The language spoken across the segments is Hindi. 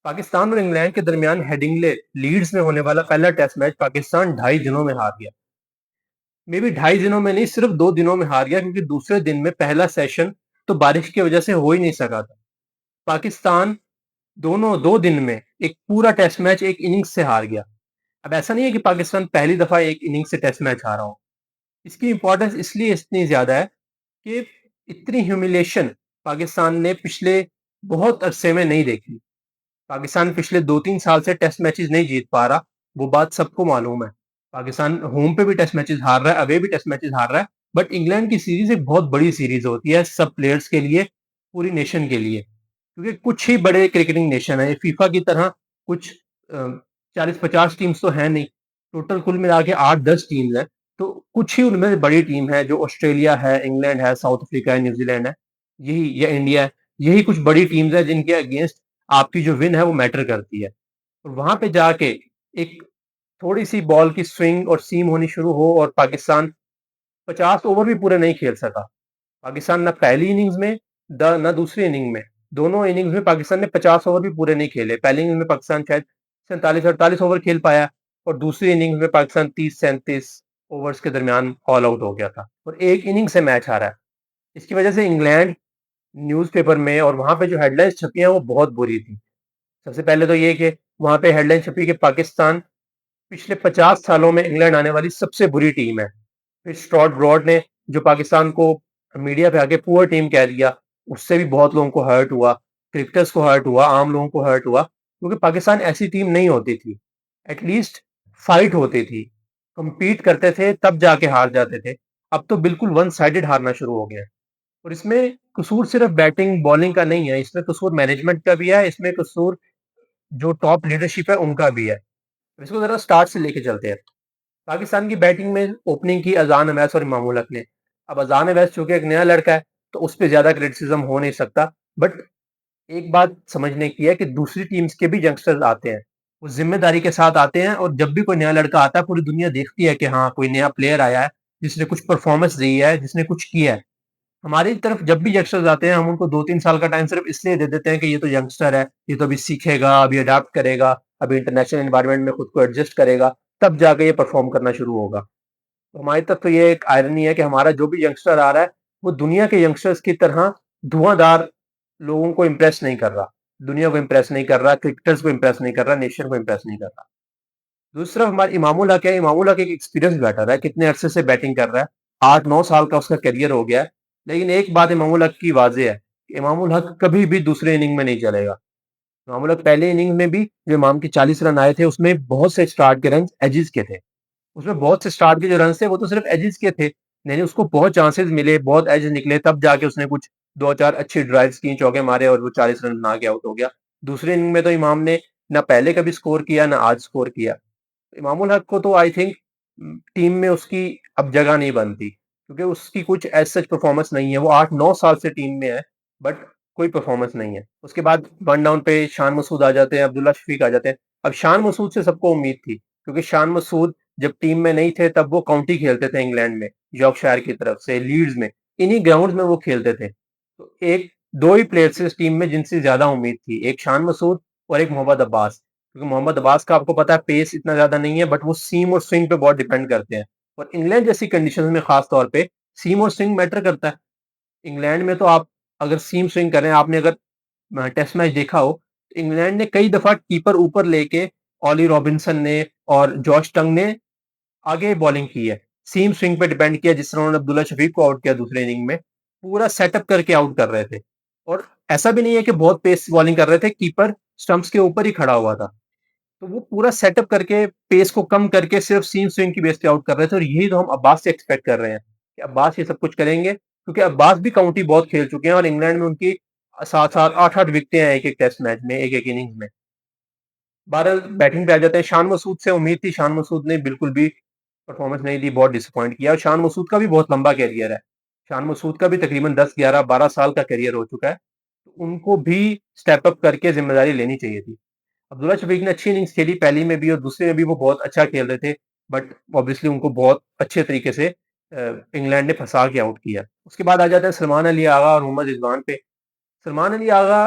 पाकिस्तान और इंग्लैंड के दरमियान हेडिंगले लीड्स में होने वाला पहला टेस्ट मैच पाकिस्तान 2.5 दिनों में हार गया। मे बी 2.5 दिनों में नहीं, सिर्फ 2 दिनों में हार गया, क्योंकि दूसरे दिन में पहला सेशन तो बारिश की वजह से हो ही नहीं सका था। पाकिस्तान दोनों 2 दिन में एक पूरा टेस्ट मैच एक इनिंग्स से हार गया। अब ऐसा नहीं है कि पाकिस्तान पहली दफा एक इनिंग्स से टेस्ट मैच हारा हो। इसकी इंपॉर्टेंस इसलिए इतनी ज्यादा है कि इतनी ह्यूमिलेशन पाकिस्तान ने पिछले बहुत अरसे में नहीं देखी। पाकिस्तान पिछले 2-3 साल से टेस्ट मैचेस नहीं जीत पा रहा, वो बात सबको मालूम है। पाकिस्तान होम पे भी टेस्ट मैचेस हार रहा है, अवे भी टेस्ट मैचेस हार रहा है। बट इंग्लैंड की सीरीज एक बहुत बड़ी सीरीज होती है सब प्लेयर्स के लिए, पूरी नेशन के लिए, क्योंकि कुछ ही बड़े क्रिकेटिंग नेशन है फीफा की तरह। कुछ 40-50 टीम्स तो है नहीं, टोटल कुल मिला के 8-10 टीम्स है। तो कुछ ही उनमें बड़ी टीम है, जो ऑस्ट्रेलिया है, इंग्लैंड है, साउथ अफ्रीका है, न्यूजीलैंड है, यही या इंडिया है। यही कुछ बड़ी टीम्स है जिनके अगेंस्ट आपकी जो विन है वो मैटर करती है। और वहां पे जाके एक थोड़ी सी बॉल की स्विंग और सीम होनी शुरू हो और पाकिस्तान 50 ओवर भी पूरे नहीं खेल सका। पाकिस्तान ना पहली इनिंग्स में ना दूसरी इनिंग में, दोनों इनिंग्स में पाकिस्तान ने 50 ओवर भी पूरे नहीं खेले। पहली इनिंग में पाकिस्तान शायद 47-48 ओवर खेल पाया, और दूसरी इनिंग्स में पाकिस्तान 30-37 ओवर्स के दरमियान ऑल आउट हो गया था और एक इनिंग से मैच हारा है। इसकी वजह से इंग्लैंड न्यूज़पेपर में और वहां पे जो हेडलाइंस छपी हैं वो बहुत बुरी थी। सबसे पहले तो ये कि वहां पे हेडलाइन छपी कि पाकिस्तान पिछले 50 सालों में इंग्लैंड आने वाली सबसे बुरी टीम है। फिर स्टुअर्ट ब्रॉड ने जो पाकिस्तान को मीडिया पे आके पुअर टीम कह दिया, उससे भी बहुत लोगों को हर्ट हुआ, क्रिकेटर्स को हर्ट हुआ, आम लोगों को हर्ट हुआ, क्योंकि पाकिस्तान ऐसी टीम नहीं होती थी। एटलीस्ट फाइट होती थी, compete करते थे, तब जाके हार जाते थे। अब तो बिल्कुल वन साइडेड हारना शुरू हो गया है। और इसमें कसूर सिर्फ बैटिंग बॉलिंग का नहीं है, इसमें कसूर मैनेजमेंट का भी है, इसमें कसूर जो टॉप लीडरशिप है उनका भी है। इसको जरा स्टार्ट से लेके चलते हैं। पाकिस्तान की बैटिंग में ओपनिंग की अजान अवैस और इमाम उल हक ने। अब अजान अवैस चूंकि एक नया लड़का है, तो उस पर ज्यादा क्रिटिसिज्म हो नहीं सकता। बट एक बात समझने की है कि दूसरी टीम्स के भी यंगस्टर्स आते हैं, वो जिम्मेदारी के साथ आते हैं, और जब भी कोई नया लड़का आता है पूरी दुनिया देखती है कि हाँ कोई नया प्लेयर आया है जिसने कुछ परफॉर्मेंस दी है, जिसने कुछ किया है। हमारी तरफ जब भी यंगस्टर्स आते हैं हम उनको 2-3 साल का टाइम सिर्फ इसलिए दे देते हैं कि ये तो यंगस्टर है, ये तो अभी सीखेगा, अभी अडाप्ट करेगा, अभी इंटरनेशनल एनवायरनमेंट में खुद को एडजस्ट करेगा, तब जाके ये परफॉर्म करना शुरू होगा। तो हमारी तरफ तो ये एक आयरनी है कि हमारा जो भी यंगस्टर आ रहा है वो दुनिया के यंगस्टर्स की तरह धुआंधार लोगों को इम्प्रेस नहीं कर रहा, दुनिया को इम्प्रेस नहीं कर रहा, क्रिकेटर्स को इम्प्रेस नहीं कर रहा, नेशन को इम्प्रेस नहीं कर रहा। दूसरा हमारे इमामुल हक है। इमामुल हक एक एक्सपीरियंस बैटर है, कितने अरसे से बैटिंग कर रहा है, 8-9 साल का उसका करियर हो गया है। लेकिन एक बात इमामुल हक की वाजे है कि इमामुल हक कभी भी दूसरे इनिंग में नहीं चलेगा। इमामुल हक पहले इनिंग में भी जो इमाम के 40 रन आए थे उसमें बहुत से स्टार्ट के रन एजिस के थे। उसमें बहुत से स्टार्ट के जो रन थे वो तो सिर्फ एजिस के थे, नहीं उसको बहुत चांसेस मिले, बहुत एज निकले, तब जाके उसने कुछ 2-4 अच्छी ड्राइव्स की, चौके मारे और वो 40 रन बना के आउट हो गया। दूसरे इनिंग में तो इमाम ने ना पहले कभी स्कोर किया ना आज स्कोर किया। इमामुल हक को तो आई थिंक टीम में उसकी अब जगह नहीं बनती, क्योंकि उसकी कुछ एज सच परफॉर्मेंस नहीं है। वो 8-9 साल से टीम में है, बट कोई परफॉर्मेंस नहीं है। उसके बाद वन डाउन पे शान मसूद आ जाते हैं, अब्दुल्ला शफीक आ जाते हैं। अब शान मसूद से सबको उम्मीद थी, क्योंकि शान मसूद जब टीम में नहीं थे तब वो काउंटी खेलते थे इंग्लैंड में, यॉर्कशायर की तरफ से, लीड्स में, इन्हीं ग्राउंड में वो खेलते थे। तो एक दो ही प्लेयर थे इस टीम में जिनसे ज्यादा उम्मीद थी, एक शान मसूद और एक मोहम्मद अब्बास। क्योंकि मोहम्मद अब्बास का आपको पता है पेस इतना ज्यादा नहीं है, बट वो सीम और स्विंग पे बहुत डिपेंड करते हैं। और इंग्लैंड जैसी कंडीशन में खास तौर पे सीम और स्विंग मैटर करता है। इंग्लैंड में तो आप अगर सीम स्विंग करें, आपने अगर टेस्ट मैच देखा हो, तो इंग्लैंड ने कई दफा कीपर ऊपर लेके ऑली रॉबिन्सन ने और जॉश टंग ने आगे बॉलिंग की है, सीम स्विंग पे डिपेंड किया, जिस तरह उन्होंने अब्दुल्ला शफीक को आउट किया दूसरे इनिंग में, पूरा सेटअप करके आउट कर रहे थे। और ऐसा भी नहीं है कि बहुत पेस बॉलिंग कर रहे थे, कीपर स्टंप्स के ऊपर ही खड़ा हुआ था। तो वो पूरा सेटअप करके पेस को कम करके सिर्फ सीम स्विंग की बेस पे आउट कर रहे थे, और यही तो हम अब्बास से एक्सपेक्ट कर रहे हैं कि अब्बास ये सब कुछ करेंगे, क्योंकि अब्बास भी काउंटी बहुत खेल चुके हैं और इंग्लैंड में उनकी 7-7 8-8 विकेटें हैं एक एक टेस्ट मैच में, एक एक इनिंग्स में। बहरहाल बैटिंग पे आ जाते हैं। शान मसूद से उम्मीद थी, शान मसूद ने बिल्कुल भी परफॉर्मेंस नहीं दी, बहुत डिसअपॉइंट किया। और शान मसूद का भी बहुत लंबा कैरियर है, शान मसूद का भी तकरीबन 10-11-12 साल का कैरियर हो चुका है। तो उनको भी स्टेप अप करके जिम्मेदारी लेनी चाहिए थी। अब्दुल्ला शफीक ने अच्छी इनिंग्स खेली, पहली में भी और दूसरे में भी वो बहुत अच्छा खेल रहे थे, बट ऑब्वियसली उनको बहुत अच्छे तरीके से इंग्लैंड ने फंसा के आउट किया। उसके बाद आ जाते हैं सलमान अली आगा और मोहम्मद रिजवान पे। सलमान अली आगा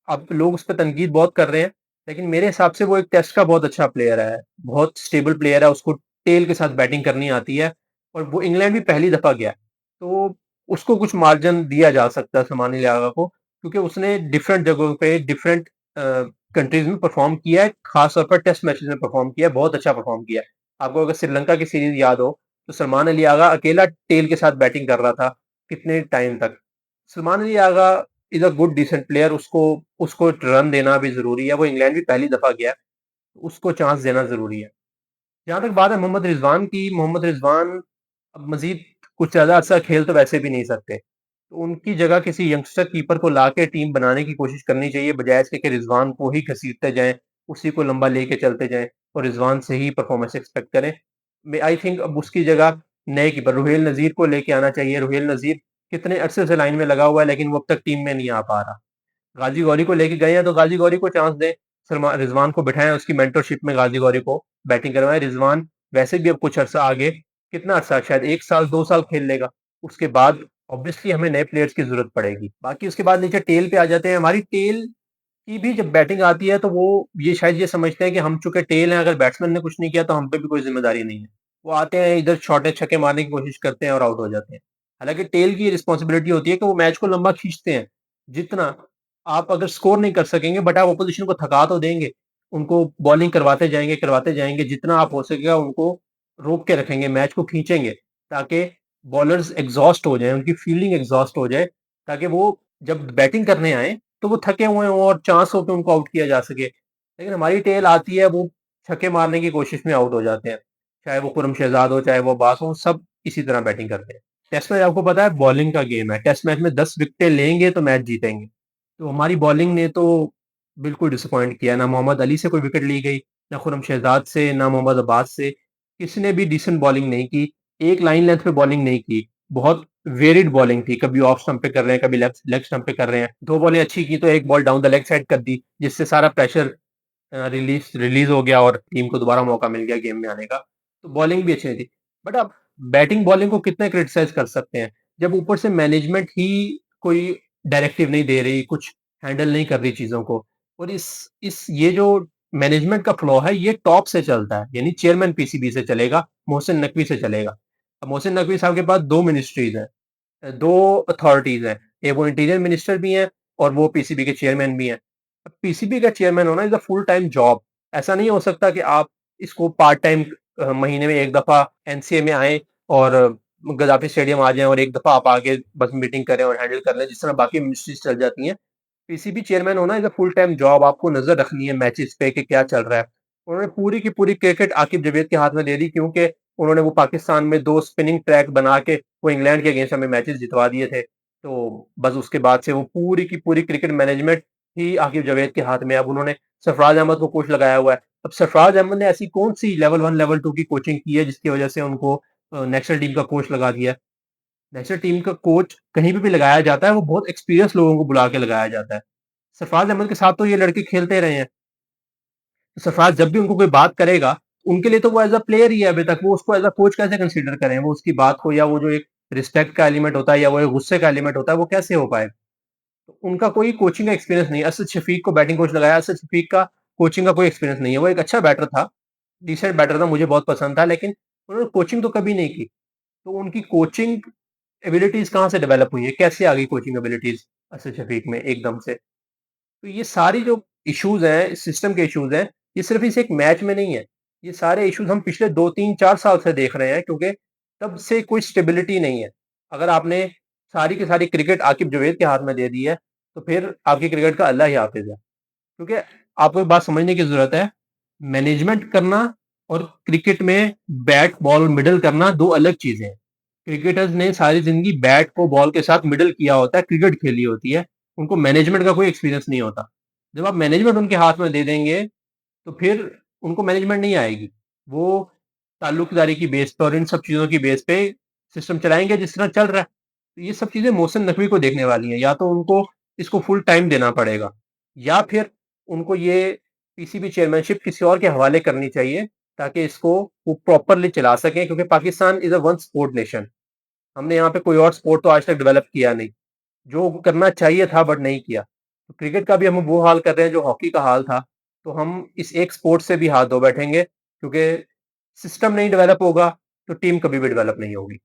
अब लोग उस पे तनकीद बहुत कर रहे हैं, लेकिन मेरे हिसाब से वो एक टेस्ट का बहुत अच्छा प्लेयर है, बहुत स्टेबल प्लेयर है, उसको टेल के साथ बैटिंग करनी आती है और वो इंग्लैंड भी पहली दफ़ा गया है। तो उसको कुछ मार्जिन दिया जा सकता है समान लियागा को, क्योंकि उसने डिफरेंट जगहों पे डिफरेंट कंट्रीज में परफॉर्म किया है, खासतौर पर टेस्ट मैचेस में परफॉर्म किया है, बहुत अच्छा परफॉर्म किया है। आपको अगर श्रीलंका की सीरीज याद हो, तो सलमान अली आगा अकेला टेल के साथ बैटिंग कर रहा था कितने टाइम तक। Salman Ali Agha is a good decent player, उसको उसको रन देना भी जरूरी है, वो इंग्लैंड भी पहली दफा गया है, उसको चांस देना जरूरी है। जहां तक बात है मोहम्मद रिजवान की, मोहम्मद रिजवान अब मजीद कुछ ज्यादा अच्छा खेल तो वैसे भी नहीं सकते, तो उनकी जगह किसी यंगस्टर कीपर को ला के टीम बनाने की कोशिश करनी चाहिए, बजाय इसके कि रिजवान को ही घसीटते जाएं, उसी को लंबा लेके चलते जाएं और रिजवान से ही परफॉर्मेंस एक्सपेक्ट करें। आई थिंक अब उसकी जगह नए कीपर रुहेल नजीर को लेके आना चाहिए। रुहेल नजीर कितने अरसे से लाइन में लगा हुआ है, लेकिन वो अब तक टीम में नहीं आ पा रहा। गाजी गौरी को लेके गए हैं तो गाजी गौरी को चांस दें, सलमान रिजवान को बिठाएं उसकी मेंटरशिप में, गाजी गौरी को बैटिंग करवाएं। रिजवान वैसे भी अब कुछ अर्सा आगे, कितना अर्सा, शायद 1 साल 2 साल खेल लेगा, उसके बाद ऑब्वियसली हमें नए प्लेयर्स की जरूरत पड़ेगी। बाकी उसके बाद नीचे टेल पे आ जाते हैं। हमारी टेल की भी जब बैटिंग आती है तो वो ये शायद ये समझते हैं कि हम चूंकि टेल हैं, अगर बैट्समैन ने कुछ नहीं किया तो हम पे भी कोई जिम्मेदारी नहीं है। वो आते हैं इधर छोटे छक्के मारने की कोशिश करते हैं और आउट हो जाते हैं। हालांकि टेल की रिस्पॉन्सिबिलिटी होती है कि वो मैच को लंबा खींचते हैं। जितना आप अगर स्कोर नहीं कर सकेंगे, बट आप अपोजिशन को थका तो देंगे, उनको बॉलिंग करवाते जाएंगे, जितना आप हो सकेगा उनको रोक के रखेंगे, मैच को खींचेंगे, ताकि बॉलर्स एग्जॉस्ट हो जाए, उनकी फील्डिंग एग्जॉस्ट हो जाए, ताकि वो जब बैटिंग करने आए तो वो थके हुए हों और चांस हो कि उनको आउट किया जा सके। लेकिन हमारी टेल आती है, वो छक्के मारने की कोशिश में आउट हो जाते हैं, चाहे वो खुरम शहजाद हो, चाहे वो अब्बास हो, सब इसी तरह बैटिंग करते हैं। टेस्ट मैच आपको पता है बॉलिंग का गेम है, टेस्ट मैच में 10 विकेटें लेंगे तो मैच जीतेंगे। तो हमारी बॉलिंग ने तो बिल्कुल डिसअपॉइंट किया, ना मोहम्मद अली से कोई विकेट ली गई, ना खुरम शहजाद से, ना मोहम्मद अब्बास से, किसी ने भी डिसेंट बॉलिंग नहीं की, एक लाइन लेंथ पे बॉलिंग नहीं की। बहुत वेरिड बॉलिंग थी, कभी ऑफ स्टंप पे कर रहे हैं, कभी लेफ्ट लेग स्टंप पे कर रहे हैं। दो बॉलें अच्छी की तो एक ball down the leg side कर दी, जिससे सारा प्रेशर रिलीज रिलीज हो गया और टीम को दोबारा मौका मिल गया गेम में आने का। तो बॉलिंग भी अच्छी थी, बट अब बैटिंग बॉलिंग को कितने क्रिटिसाइज कर सकते हैं, जब ऊपर से मैनेजमेंट ही कोई डायरेक्टिव नहीं दे रही, कुछ हैंडल नहीं कर रही चीजों को। और इस ये जो मैनेजमेंट का फ्लॉ है, ये टॉप से चलता है, यानी चेयरमैन पीसीबी से चलेगा, मोहसिन नकवी से चलेगा। अब मोहसिन नकवी साहब के पास दो मिनिस्ट्रीज हैं, दो अथॉरिटीज हैं, ये वो इंटीरियर मिनिस्टर भी हैं और वो पीसीबी के चेयरमैन भी हैं। अब पीसीबी का चेयरमैन होना is a full time job. ऐसा नहीं हो सकता कि आप इसको पार्ट टाइम महीने में एक दफा एनसीए में आए और गद्दाफी स्टेडियम आ जाएं और एक दफा आप आगे बस मीटिंग करें और हैंडल कर लें, जिस तरह बाकी मिनिस्ट्रीज चल जाती हैं। पीसीबी चेयरमैन होना is a full time job, आपको नजर रखनी है मैचेस पे कि क्या चल रहा है। उन्होंने पूरी की पूरी क्रिकेट आकिब जावेद के हाथ में दे दी, क्योंकि उन्होंने वो पाकिस्तान में दो स्पिनिंग ट्रैक बना के वो इंग्लैंड के अगेंस्ट हमें मैचेस जितवा दिए थे। तो बस उसके बाद से वो पूरी की पूरी क्रिकेट मैनेजमेंट ही आकिब जावेद के हाथ में है। अब उन्होंने सरफराज अहमद को कोच लगाया हुआ है। अब सरफराज अहमद ने ऐसी कौन सी लेवल 1 लेवल 2 की कोचिंग की है जिसकी वजह से उनको नेशनल टीम का कोच लगा दिया है। नेशनल टीम का कोच कहीं भी लगाया जाता है, वो बहुत एक्सपीरियंस लोगों को बुला के लगाया जाता है। सरफराज अहमद के साथ तो ये लड़के खेलते रहे हैं, तो सरफराज जब भी उनको कोई बात करेगा, उनके लिए तो वो एज अ प्लेयर ही है अभी तक, वो उसको एज अ कोच कैसे कंसीडर करें, वो उसकी बात को, या वो जो एक रिस्पेक्ट का एलिमेंट होता है या वो एक गुस्से का एलिमेंट होता है, वो कैसे हो पाए। तो उनका कोई कोचिंग का एक्सपीरियंस नहीं है। असद शफीक को बैटिंग कोच लगाया, असद शफीक का कोचिंग का कोई एक्सपीरियंस नहीं है। वो एक अच्छा बैटर था, डिसेंट बैटर था, मुझे बहुत पसंद था, लेकिन उन्होंने कोचिंग तो कभी नहीं की। तो उनकी कोचिंग एबिलिटीज कहाँ से डेवलप हुई है, कैसे आ गई कोचिंग एबिलिटीज असद शफीक में एकदम से। तो ये सारी जो इश्यूज हैं, सिस्टम के इश्यूज हैं, ये सिर्फ इस एक मैच में नहीं है, ये सारे इश्यूज हम पिछले 2 3 4 साल से देख रहे हैं, क्योंकि तब से कोई स्टेबिलिटी नहीं है। अगर आपने सारी की सारी क्रिकेट आकिब जावेद के हाथ में दे दी है, तो फिर आपकी क्रिकेट का अल्लाह ही हाफिज है। क्योंकि आपको एक बात समझने की जरूरत है, मैनेजमेंट करना और क्रिकेट में बैट बॉल मिडल करना दो अलग चीजें हैं। क्रिकेटर्स ने सारी जिंदगी बैट को बॉल के साथ मिडल किया होता है, क्रिकेट खेली होती है, उनको मैनेजमेंट का कोई एक्सपीरियंस नहीं होता। जब आप मैनेजमेंट उनके हाथ में दे देंगे, तो फिर उनको मैनेजमेंट नहीं आएगी। वो ताल्लुकदारी की बेस पे और इन सब चीज़ों की बेस पे सिस्टम चलाएंगे जिस तरह चल रहा है। तो ये सब चीज़ें मोहसिन नकवी को देखने वाली हैं, या तो उनको इसको फुल टाइम देना पड़ेगा, या फिर उनको ये पीसीबी चेयरमैनशिप किसी और के हवाले करनी चाहिए, ताकि इसको वो प्रॉपरली चला सकें, क्योंकि Pakistan is a one sport nation. हमने यहाँ पे कोई और स्पोर्ट तो आज तक डेवलप किया नहीं, जो करना चाहिए था बट नहीं किया। तो क्रिकेट का भी हम वो हाल कर रहे हैं जो हॉकी का हाल था, तो हम इस एक स्पोर्ट से भी हाथ धो बैठेंगे क्योंकि सिस्टम नहीं डेवलप होगा, तो टीम कभी भी डेवलप नहीं होगी।